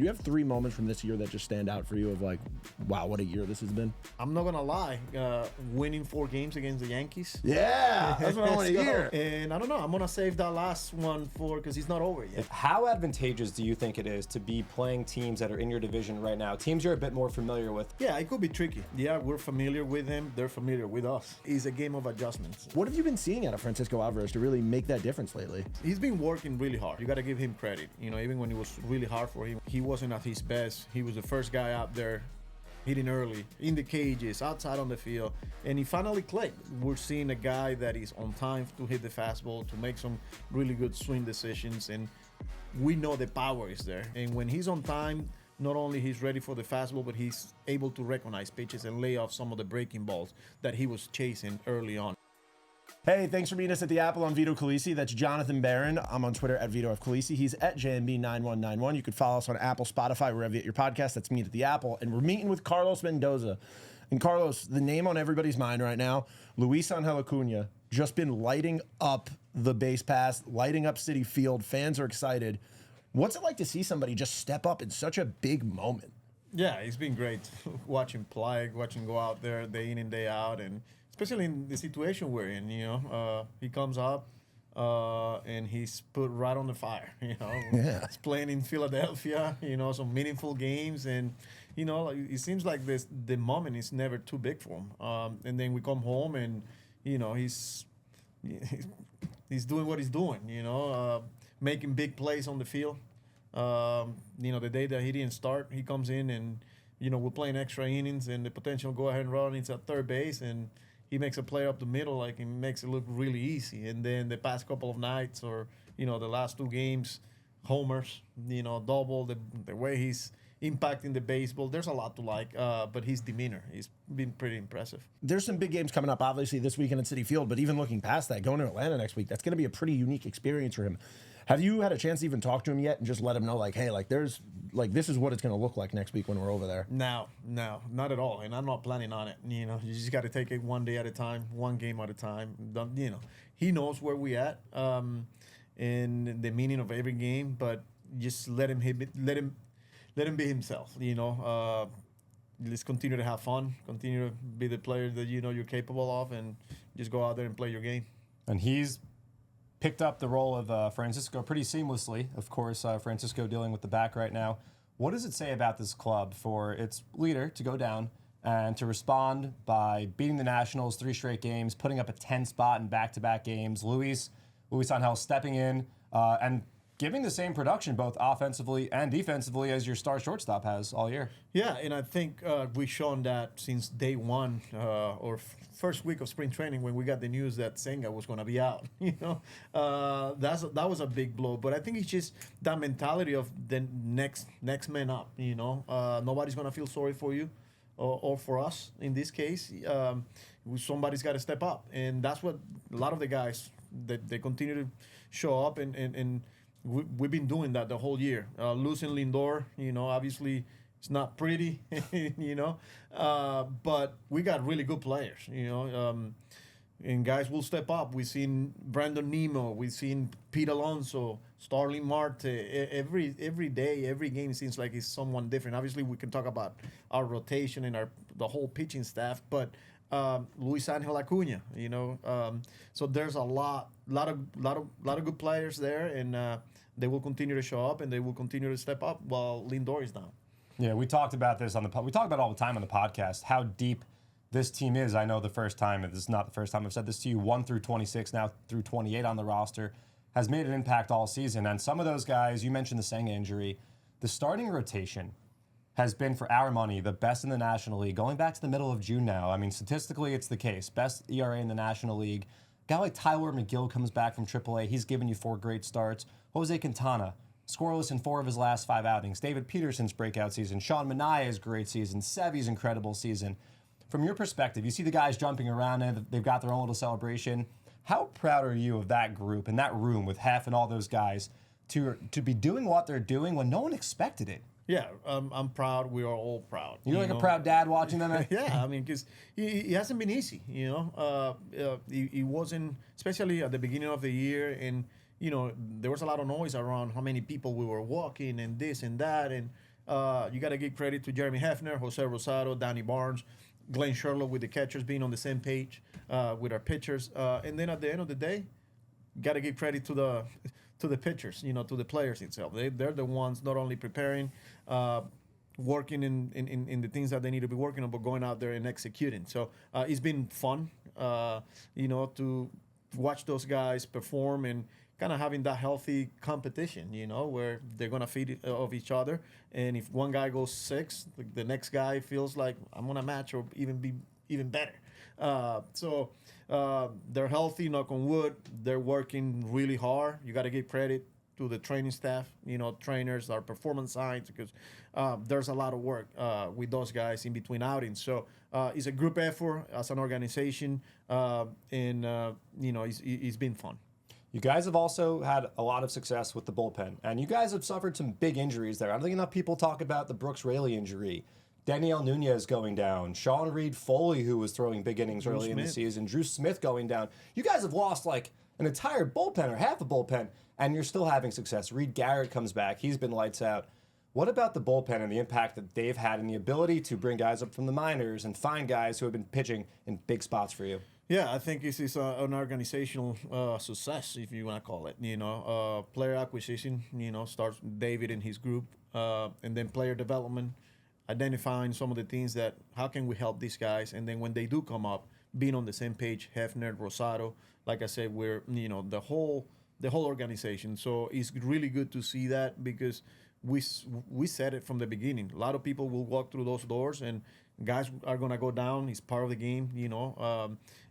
you have 3 moments from this year that just stand out for you of like, wow, what a year this has been? I'm not gonna lie, winning 4 games against the Yankees. Yeah, that's what I want to hear. And I don't know, I'm gonna save that last one because it's not over yet. How advantageous do you think it is to be playing teams that are in your division right now, teams you're a bit more familiar with? Yeah, it could be tricky. Yeah, we're familiar with them, they're familiar with us. It's a game of adjustments. What have you been seeing out of Francisco Alvarez to really make that difference lately? He's been working really hard. You got to give him credit. You know, even when it was really hard for him, he wasn't at his best. He was the first guy out there hitting early, in the cages, outside on the field, and he finally clicked. We're seeing a guy that is on time to hit the fastball, to make some really good swing decisions, and we know the power is there. And when he's on time, not only he's ready for the fastball, but he's able to recognize pitches and lay off some of the breaking balls that he was chasing early on. Hey, thanks for meeting us at the Apple. I'm Vito Calisi. That's Jonathan Barron. I'm on Twitter at Vito F. Calisi. He's at JMB9191. You can follow us on Apple, Spotify, wherever you get your podcast. That's Meet at the Apple. And we're meeting with Carlos Mendoza. And Carlos, the name on everybody's mind right now, Luisangel Acuña, just been lighting up the base pass, lighting up Citi Field. Fans are excited. What's it like to see somebody just step up in such a big moment? Yeah, it's been great watching play, watching go out there day in and day out, and especially in the situation we're in. You know, he comes up and he's put right on the fire. You know, yeah. He's playing in Philadelphia. You know, some meaningful games, and you know, it seems like the moment is never too big for him. And then we come home, and you know, he's doing what he's doing. You know, making big plays on the field. You know, the day that he didn't start, he comes in and, you know, we're playing extra innings and the potential go ahead and run into third base, and he makes a play up the middle, like, he makes it look really easy. And then the past couple of nights, or, you know, the last 2 games, homers, you know, double, the way he's impacting the baseball. There's a lot to like, but his demeanor, he's been pretty impressive. There's some big games coming up, obviously, this weekend at Citi Field, but even looking past that, going to Atlanta next week, that's going to be a pretty unique experience for him. Have you had a chance to even talk to him yet and just let him know, like, hey, like, there's, like, this is what it's going to look like next week when we're over there? No, not at all. And I'm not planning on it. You know, you just got to take it one day at a time, one game at a time. You know, he knows where we at and the meaning of every game, but just let him be himself. You know, let's continue to have fun, continue to be the player that you know you're capable of, and just go out there and play your game. And he's picked up the role of Francisco pretty seamlessly. Of course, Francisco dealing with the back right now. What does it say about this club for its leader to go down and to respond by beating the Nationals 3 straight games, putting up a 10 spot in back-to-back games, Luisangel stepping in and giving the same production both offensively and defensively as your star shortstop has all year? Yeah, and I think we've shown that since day one or first week of spring training when we got the news that Senga was going to be out. You know, that was a big blow. But I think it's just that mentality of the next man up. You know, nobody's going to feel sorry for you or for us in this case. Somebody's got to step up, and that's what a lot of the guys that they continue to show up and we've been doing that the whole year. Losing Lindor, you know, obviously it's not pretty, you know, but we got really good players, you know, and guys will step up. We've seen Brandon Nimmo, we've seen Pete Alonso, Starling Marte. Every day, every game seems like it's someone different. Obviously, we can talk about our rotation and the whole pitching staff, but Luisangel Acuña, you know, so there's a lot of good players there, and they will continue to show up and they will continue to step up while Lindor is down. Yeah, we talked about this we talk about it all the time on the podcast, how deep this team is. I know the first time, and this is not the first time I've said this to you, 1 through 26, now through 28 on the roster, has made an impact all season. And some of those guys, you mentioned the Senga injury, the starting rotation has been, for our money, the best in the National League, going back to the middle of June now. I mean, statistically, it's the case. Best ERA in the National League. A guy like Tyler McGill comes back from AAA. He's given you 4 great starts. Jose Quintana, scoreless in 4 of his last 5 outings. David Peterson's breakout season. Sean Manaea's great season. Sevy's incredible season. From your perspective, you see the guys jumping around and they've got their own little celebration. How proud are you of that group and that room with Hef and all those guys to be doing what they're doing when no one expected it? Yeah, I'm proud. We are all proud. You're like a proud dad watching them? Yeah, I mean, because it hasn't been easy, you know. It wasn't, especially at the beginning of the year, and, you know, there was a lot of noise around how many people we were walking and this and that, and You got to give credit to Jeremy Hefner, Jose Rosado, Danny Barnes, Glenn Sherlock with the catchers being on the same page with our pitchers. And then at the end of the day, got to give credit to the pitchers, to the players itself. They're the ones not only preparing, working in the things that they need to be working on, but going out there and executing. So it's been fun, to watch those guys perform and kind of having that healthy competition, where they're going to feed off each other. And if one guy goes 6, the next guy feels like I'm going to match or even be even better. So they're healthy, knock on wood. They're working really hard. You got to give credit to the training staff, trainers, our performance science, because there's a lot of work with those guys in between outings. So it's a group effort as an organization, and it's been fun. You guys have also had a lot of success with the bullpen, and you guys have suffered some big injuries there. I'm thinking enough people talk about the Brooks Raley injury, Daniel Nunez going down, Sean Reed Foley, who was throwing big innings early in the season, Drew Smith going down. You guys have lost like an entire bullpen or half a bullpen, and you're still having success. Reed Garrett comes back. He's been lights out. What about the bullpen and the impact that they've had and the ability to bring guys up from the minors and find guys who have been pitching in big spots for you? Yeah, I think it's an organizational success, if you want to call it. Player acquisition, starts David and his group, and then player development, identifying some of the things that, how can we help these guys? And then when they do come up, being on the same page, Hefner, Rosado, like I said, we're, the whole organization. So it's really good to see that, because we said it from the beginning. A lot of people will walk through those doors and guys are going to go down. It's part of the game,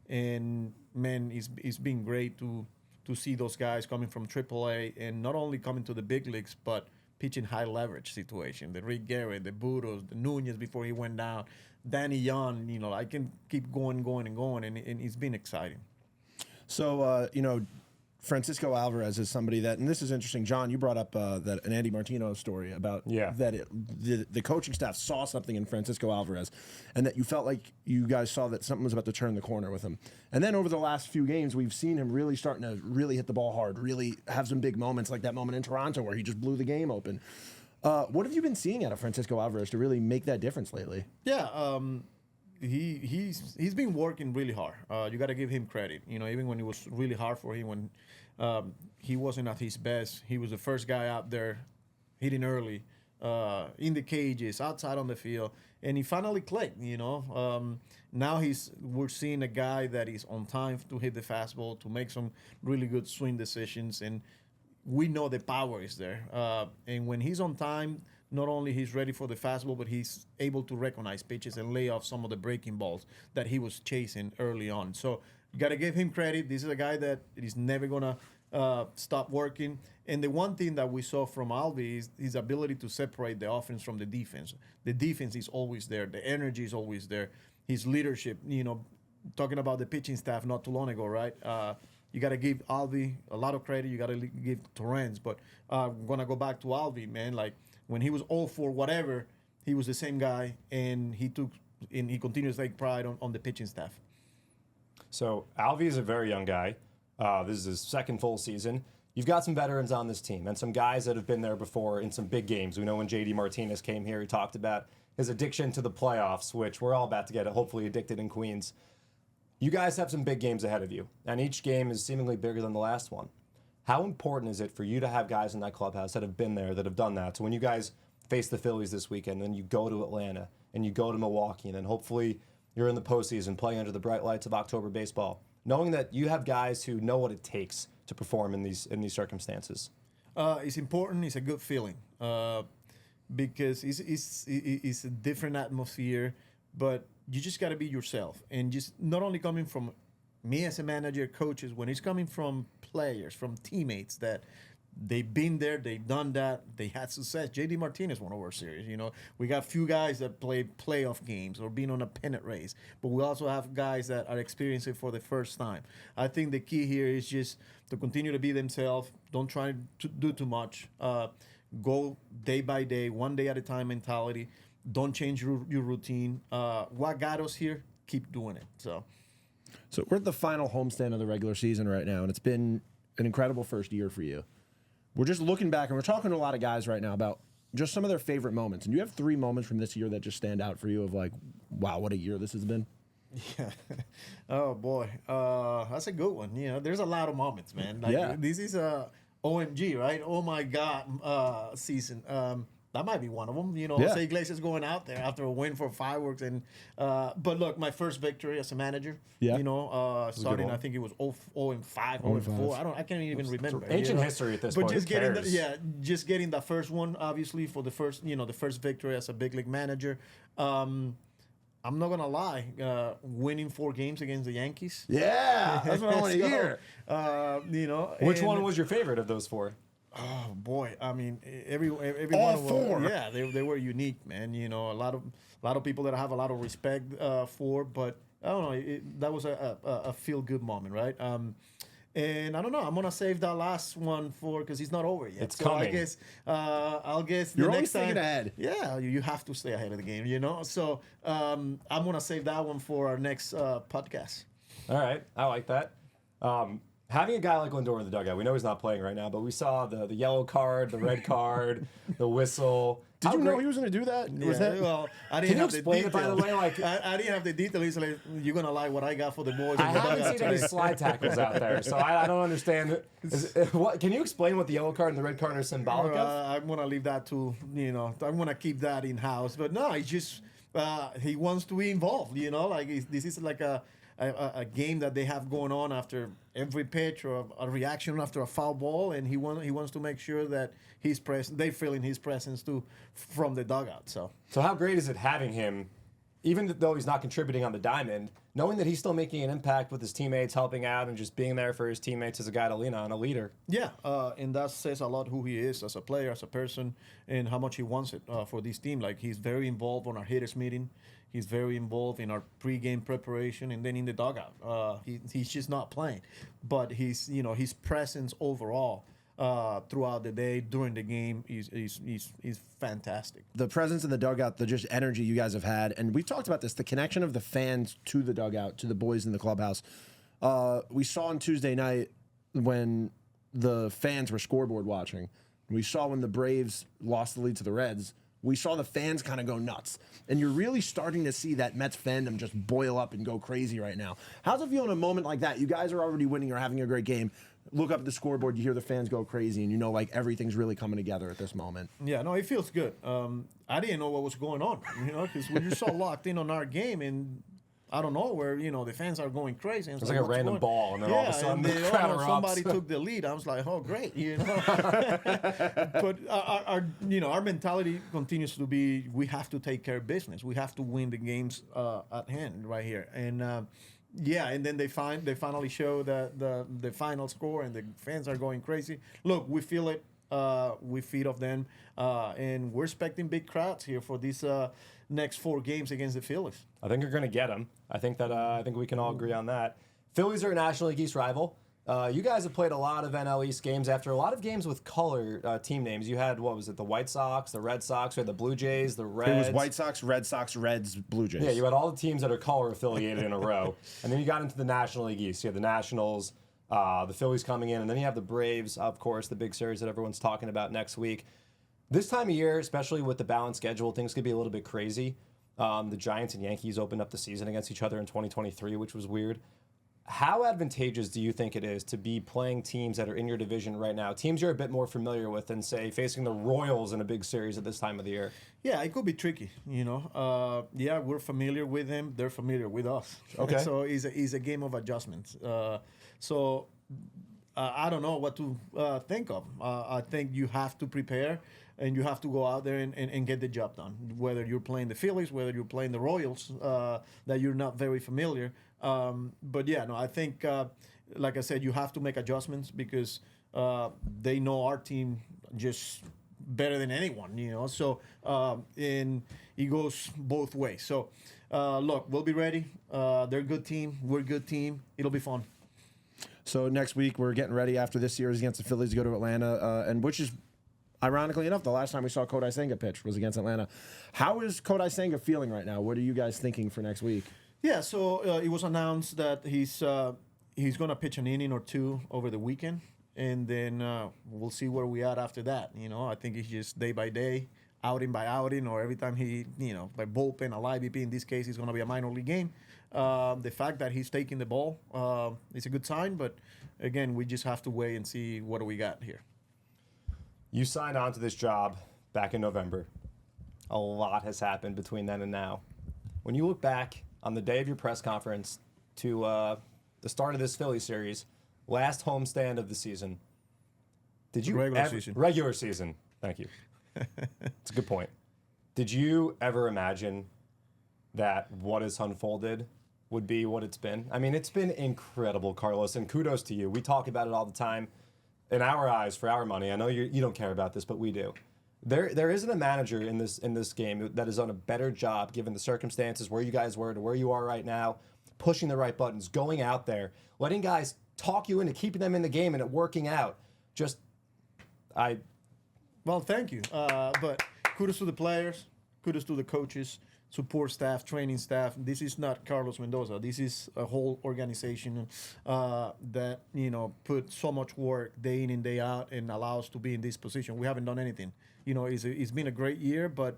and man, it's been great to see those guys coming from AAA and not only coming to the big leagues, but pitching high leverage situation. The Rick Garrett, the Burros, the Nunez before he went down, Danny Young, I can keep going, and it's been exciting. So, Francisco Alvarez is somebody that, and this is interesting, John, you brought up an Andy Martino story about that the coaching staff saw something in Francisco Alvarez, and that you felt like you guys saw that something was about to turn the corner with him. And then over the last few games, we've seen him really starting to really hit the ball hard, really have some big moments, like that moment in Toronto where he just blew the game open. What have you been seeing out of Francisco Alvarez to really make that difference lately? Yeah, he's been working really hard. You got to give him credit. Even when it was really hard for him, when he wasn't at his best, he was the first guy out there hitting early, in the cages, outside on the field, and he finally clicked. Now we're seeing a guy that is on time to hit the fastball, to make some really good swing decisions, and we know the power is there. And when he's on time, not only he's ready for the fastball, but he's able to recognize pitches and lay off some of the breaking balls that he was chasing early on. So you got to give him credit. This is a guy that is never going to stop working. And the one thing that we saw from Alvi is his ability to separate the offense from the defense. The defense is always there. The energy is always there. His leadership, talking about the pitching staff not too long ago, right? You got to give Alvi a lot of credit. You got to give Torrens. But I'm going to go back to Alvi, man. Like, when he was all for whatever, he was the same guy, and he continues to take pride on the pitching staff. So Alvi is a very young guy. This is his second full season. You've got some veterans on this team and some guys that have been there before in some big games. We know when JD Martinez came here, he talked about his addiction to the playoffs, which we're all about to get hopefully addicted in Queens. You guys have some big games ahead of you, and each game is seemingly bigger than the last one. How important is it for you to have guys in that clubhouse that have been there, that have done that? So when you guys face the Phillies this weekend, then you go to Atlanta, and you go to Milwaukee, and then hopefully you're in the postseason playing under the bright lights of October baseball, knowing that you have guys who know what it takes to perform in these circumstances? It's important. It's a good feeling because it's a different atmosphere, but you just got to be yourself. And just not only coming from me as a manager, coaches, when it's coming from players, from teammates that they've been there, they've done that, they had success. JD Martinez won a World Series. We got few guys that play playoff games or been on a pennant race, but we also have guys that are experiencing it for the first time. I think the key here is just to continue to be themselves. Don't try to do too much. Go day by day, one day at a time mentality. Don't change your routine. What got us here, keep doing it. So we're at the final homestand of the regular season right now, and it's been an incredible first year for you. We're just looking back, and we're talking to a lot of guys right now about, just some of their favorite moments. And you have 3 moments from this year that just stand out for you of like, wow, what a year this has been. Yeah. Oh boy. That's a good one. You know, there's a lot of moments, man. Like, Yeah. This is a OMG, right? Oh my God, season. That might be one of them. You know, Yeah. Jose Iglesias going out there after a win for fireworks, and but look, my first victory as a manager. Yeah. You know, starting one. I think it was 0-5, 0-4. I can't even remember. Ancient you know? history at this But point. just Who getting cares? just getting the first one, obviously for the first victory as a big league manager. I'm not gonna lie, winning 4 games against the Yankees. Yeah, that's what I want to So, hear. You know, Which and- one was your favorite of those 4? Oh boy, I mean, every All one of them. 4. Yeah, they were unique, man. You know, a lot of people that I have a lot of respect for, but I don't know. That was a feel good moment, right? And I don't know. I'm gonna save that last one for because it's not over yet. It's so coming. I guess I'll guess You're the always next time. thinking ahead. Yeah, you have to stay ahead of the game. You know. So I'm gonna save that one for our next podcast. All right, I like that. Having a guy like Lindor in the dugout, we know he's not playing right now, but we saw the yellow card, the red card, the whistle. Did you How know great- he was going to do that? Was Yeah, that well, I Can didn't you have the explain it, by the detail. way? Like, I didn't have the detail. He's like, you're gonna like what I got for the boys. I in the haven't dugout seen any today." slide tackles out there, so I don't understand. What can you explain what the yellow card and the red card are symbolic of? I'm gonna leave that to I'm gonna keep that in house. But no, it's just he wants to be involved. You know, like this is like a game that they have going on after every pitch or a reaction after a foul ball, and he wants to make sure that he's present. They feel in his presence too from the dugout. So So how great is it having him, even though he's not contributing on the diamond, knowing that he's still making an impact with his teammates, helping out, and just being there for his teammates as a guy to lean on, a leader. yeah, and that says a lot who he is as a player, as a person, and how much he wants it for this team. Like he's very involved on our hitters meeting. He's very involved in our pregame preparation, and then in the dugout. He's just not playing, but his presence overall throughout the day during the game is fantastic. the presence in the dugout, the just energy you guys have had, and we've talked about this, the connection of the fans to the dugout, to the boys in the clubhouse. We saw on Tuesday night when the fans were scoreboard watching. We saw when the Braves lost the lead to the Reds. We saw the fans kind of go nuts. And you're really starting to see that Mets fandom just boil up and go crazy right now. How's it feel in a moment like that? You guys are already winning or having a great game. Look up at the scoreboard, you hear the fans go crazy, and you know like everything's really coming together at this moment. Yeah, no, it feels good. I didn't know what was going on, because we're just so locked in on our game, and I don't know where the fans are going crazy. And It's like a random ball, and then all of a sudden the crowd erupts. somebody took the lead. I was like, oh great, But our mentality continues to be we have to take care of business. We have to win the games at hand right here, and. And then they finally show the final score, and the fans are going crazy. Look, we feel it. We feed off them, and we're expecting big crowds here for these next 4 games against the Phillies. I think you're going to get him. I think we can all agree on that. Phillies are a National League East rival. You guys have played a lot of NL East games. After a lot of games with color team names, you had, what was it, the White Sox, the Red Sox, or the Blue Jays, the Reds. It was White Sox, Reds, Blue Jays. Yeah, you had all the teams that are color affiliated in a row. And then you got into the National League East. You had the Nationals, the Phillies coming in, and then you have the Braves, of course, the big series that everyone's talking about next week. This time of year, especially with the balanced schedule, things could be a little bit crazy. The Giants and Yankees opened up the season against each other in 2023, which was weird. How advantageous do you think it is to be playing teams that are in your division right now, teams you're a bit more familiar with than, say, facing the Royals in a big series at this time of the year? Yeah, it could be tricky, we're familiar with them. They're familiar with us. Okay. So it's a game of adjustments. I don't know what to think of. I think you have to prepare, and you have to go out there and get the job done. Whether you're playing the Phillies, whether you're playing the Royals, that you're not very familiar. I think, like I said, you have to make adjustments because they know our team just better than anyone, So, and it goes both ways. So, look, we'll be ready. They're a good team. We're a good team. It'll be fun. So next week we're getting ready after this series against the Phillies to go to Atlanta, and which is, ironically enough, the last time we saw Kodai Senga pitch was against Atlanta. How is Kodai Senga feeling right now? What are you guys thinking for next week? Yeah, so it was announced that he's going to pitch an inning or 2 over the weekend, and then we'll see where we are after that. I think it's just day by day. outing by outing, or every time he, by bullpen, a live BP. In this case, it's going to be a minor league game. The fact that he's taking the ball is a good sign, but again, we just have to wait and see what do we got here. You signed on to this job back in November. A lot has happened between then and now. When you look back on the day of your press conference to the start of this Philly series, last homestand of the season, did you regular season? Thank you. It's a good point. Did you ever imagine that what has unfolded would be what it's been? I mean, it's been incredible, Carlos, and kudos to you. We talk about it all the time. In our eyes, for our money, I know you don't care about this, but we do. There isn't a manager in this game that has done a better job, given the circumstances, where you guys were to where you are right now, pushing the right buttons, going out there, letting guys talk you into keeping them in the game and it working out. Well, thank you. But kudos to the players, kudos to the coaches, support staff, training staff. This is not Carlos Mendoza. This is a whole organization that put so much work day in and day out and allow us to be in this position. We haven't done anything. It's been a great year, but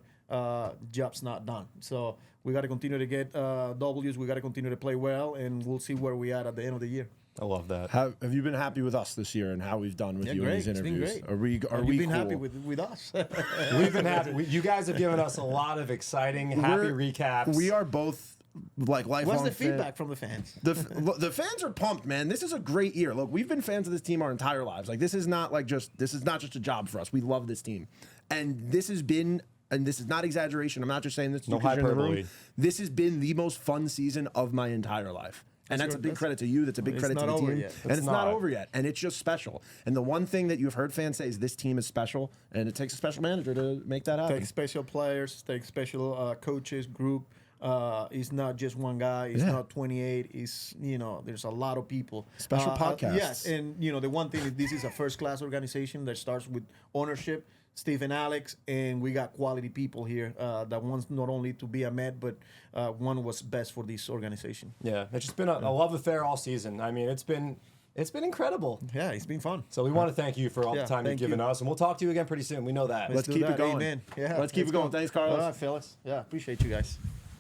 job's not done. So we got to continue to get W's. We got to continue to play well, and we'll see where we at the end of the year. I love that. Have you been happy with us this year and how we've done with you in these interviews? It's been great. Are we been cool? happy with us? We've been happy. You guys have given us a lot of exciting, happy recaps. We are both lifelong. What's the feedback from the fans? The fans are pumped, man. This is a great year. Look, we've been fans of this team our entire lives. This is not just a job for us. We love this team, and this has been. And this is not exaggeration. I'm not just saying this. No hyperbole. This has been the most fun season of my entire life. And that's a big credit to you. That's a big credit to the team. And it's not over yet. And it's just special. And the one thing that you've heard fans say is this team is special, and it takes a special manager to make that happen. Take special players, take special coaches, group. It's not just one guy. It's not 28. It's, there's a lot of people. Special podcasts. Yes, and, the one thing is this is a first-class organization that starts with ownership, Steve and Alex, and we got quality people here that wants not only to be a Met, but one was best for this organization. Yeah, it's just been a love affair all season. I mean, it's been incredible. Yeah, it's been fun. So we want to thank you for all the time you've given us, and we'll talk to you again pretty soon. We know that. Let's keep it going. Amen. Yeah, let's keep it going. Thanks, Carlos. All right, fellas. Yeah, appreciate you guys.